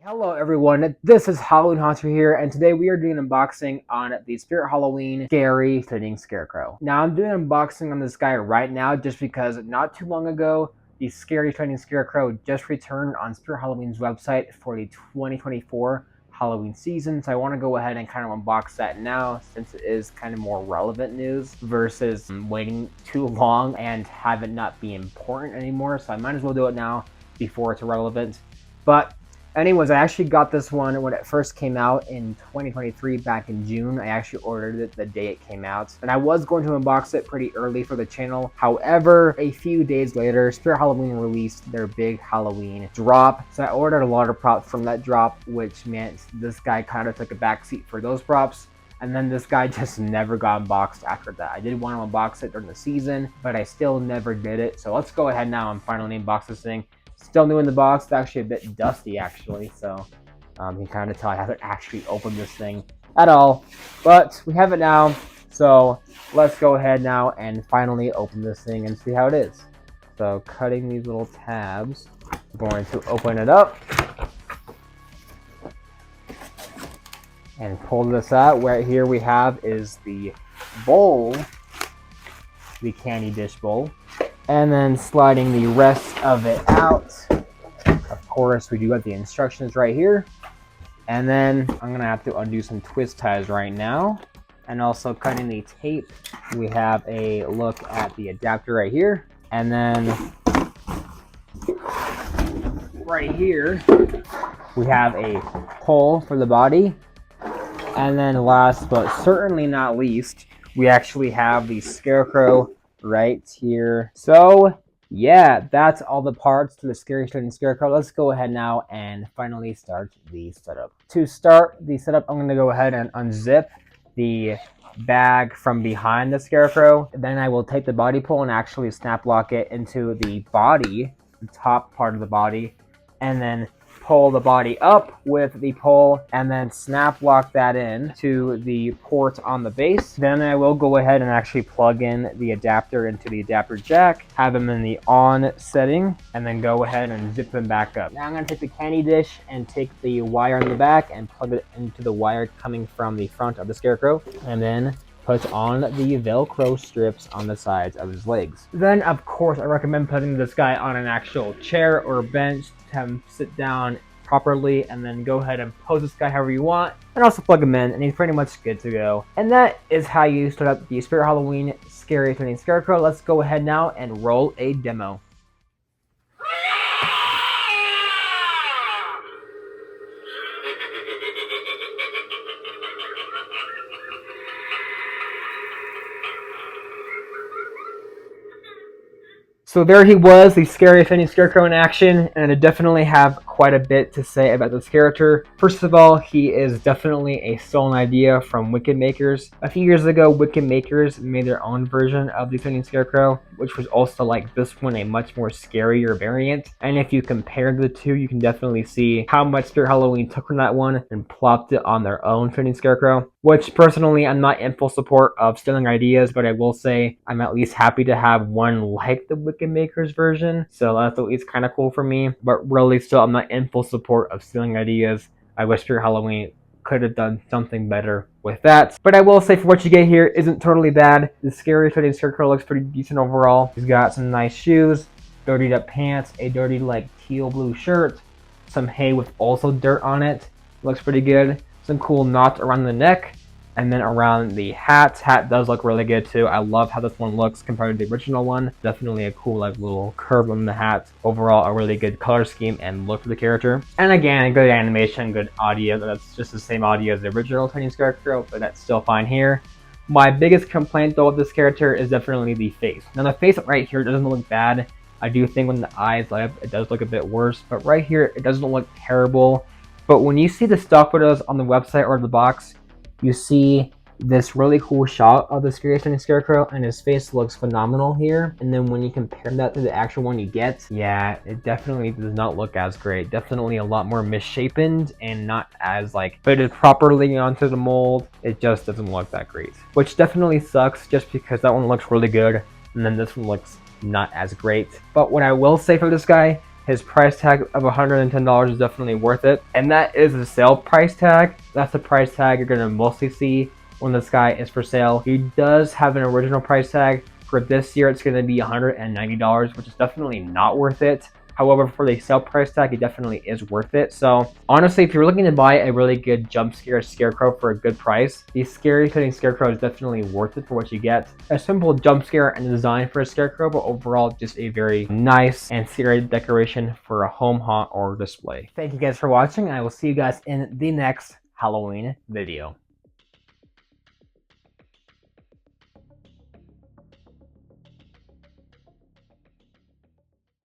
Hello everyone, this is Halloween Haunter here, and today we are doing an unboxing on the Spirit Halloween Scary Sitting Scarecrow. Now I'm doing an unboxing on this guy right now just because not too long ago, the Scary Sitting Scarecrow just returned on Spirit Halloween's website for the 2024 Halloween season, so I want to go ahead and kind of unbox that now since it is kind of more relevant news versus waiting too long and have it not be important anymore, so I might as well do it now before it's irrelevant. But anyways, I actually got this one when it first came out in 2023 back in June. I actually ordered it the day it came out. And I was going to unbox it pretty early for the channel. However, a few days later, Spirit Halloween released their big Halloween drop. So I ordered a lot of props from that drop, which meant this guy kind of took a backseat for those props. And then this guy just never got unboxed after that. I did want to unbox it during the season, but I still never did it. So let's go ahead now and finally unbox this thing. Still new in the box. It's actually a bit dusty actually, so you can kind of tell I haven't actually opened this thing at all, but we have it now. So let's go ahead now and finally open this thing and see how it is. So cutting these little tabs, I'm going to open it up and pull this out. Right here we have is the bowl, the candy dish bowl. And then sliding the rest of it out. Of course, we do have the instructions right here. And then I'm gonna have to undo some twist ties right now. And also cutting the tape, we have a look at the adapter right here. And then right here, we have a hole for the body. And then last but certainly not least, we actually have the Scarecrow right here. So yeah, that's all the parts to the Scary Sitting Scarecrow. Let's go ahead now and finally start the setup. To start the setup, I'm going to go ahead and unzip the bag from behind the Scarecrow. Then I will take the body pull and actually snap lock it into the body, the top part of the body, and then pull the body up with the pull and then snap lock that in to the port on the base. Then I will go ahead and actually plug in the adapter into the adapter jack, have them in the on setting, and then go ahead and zip them back up. Now I'm going to take the candy dish and take the wire in the back and plug it into the wire coming from the front of the Scarecrow, and then put on the Velcro strips on the sides of his legs. Then, of course, I recommend putting this guy on an actual chair or bench to have him sit down properly, and then go ahead and pose this guy however you want, and also plug him in, and he's pretty much good to go. And that is how you start up the Spirit Halloween Scary Sitting Scarecrow. Let's go ahead now and roll a demo. So there he was, the Scary Sitting Scarecrow in action, and I definitely have quite a bit to say about this character. First of all, he is definitely a stolen idea from Wicked Makers. A few years ago, Wicked Makers made their own version of the Sitting Scarecrow, which was also like this one, a much more scarier variant. And if you compare the two, you can definitely see how much Spirit Halloween took from that one and plopped it on their own Sitting Scarecrow. Which personally, I'm not in full support of stealing ideas, but I will say I'm at least happy to have one like the Wicked Makers version. So that's at least kind of cool for me. But really, still, I'm not in full support of stealing ideas. I wish Spirit Halloween could have done something better with that. But I will say for what you get here isn't totally bad. The Scary Sitting Scarecrow looks pretty decent overall. He's got some nice shoes, dirtied up pants, a dirty like teal blue shirt, some hay with also dirt on it. Looks pretty good. Some cool knots around the neck, and then around the hat. Hat does look really good too. I love how this one looks compared to the original one. Definitely a cool like little curve on the hat. Overall, a really good color scheme and look for the character. And again, good animation, good audio. That's just the same audio as the original Sitting Scarecrow, but that's still fine here. My biggest complaint though with this character is definitely the face. Now the face right here doesn't look bad. I do think when the eyes light up, it does look a bit worse, but right here, it doesn't look terrible. But when you see the stock photos on the website or the box, you see this really cool shot of the Scary Sitting Scarecrow, and his face looks phenomenal here. And then when you compare that to the actual one you get, yeah, it definitely does not look as great. Definitely a lot more misshapen and not as like fitted properly onto the mold. It just doesn't look that great, which definitely sucks just because that one looks really good and then this one looks not as great. But what I will say for this guy, his price tag of $110 is definitely worth it. And that is the sale price tag. That's the price tag you're going to mostly see when this guy is for sale. He does have an original price tag. For this year, it's going to be $190, which is definitely not worth it. However, for the sale price tag, it definitely is worth it. So honestly, if you're looking to buy a really good jump scare scarecrow for a good price, the Scary Sitting Scarecrow is definitely worth it for what you get. A simple jump scare and design for a scarecrow, but overall just a very nice and scary decoration for a home haunt or display. Thank you guys for watching. I will see you guys in the next Halloween video.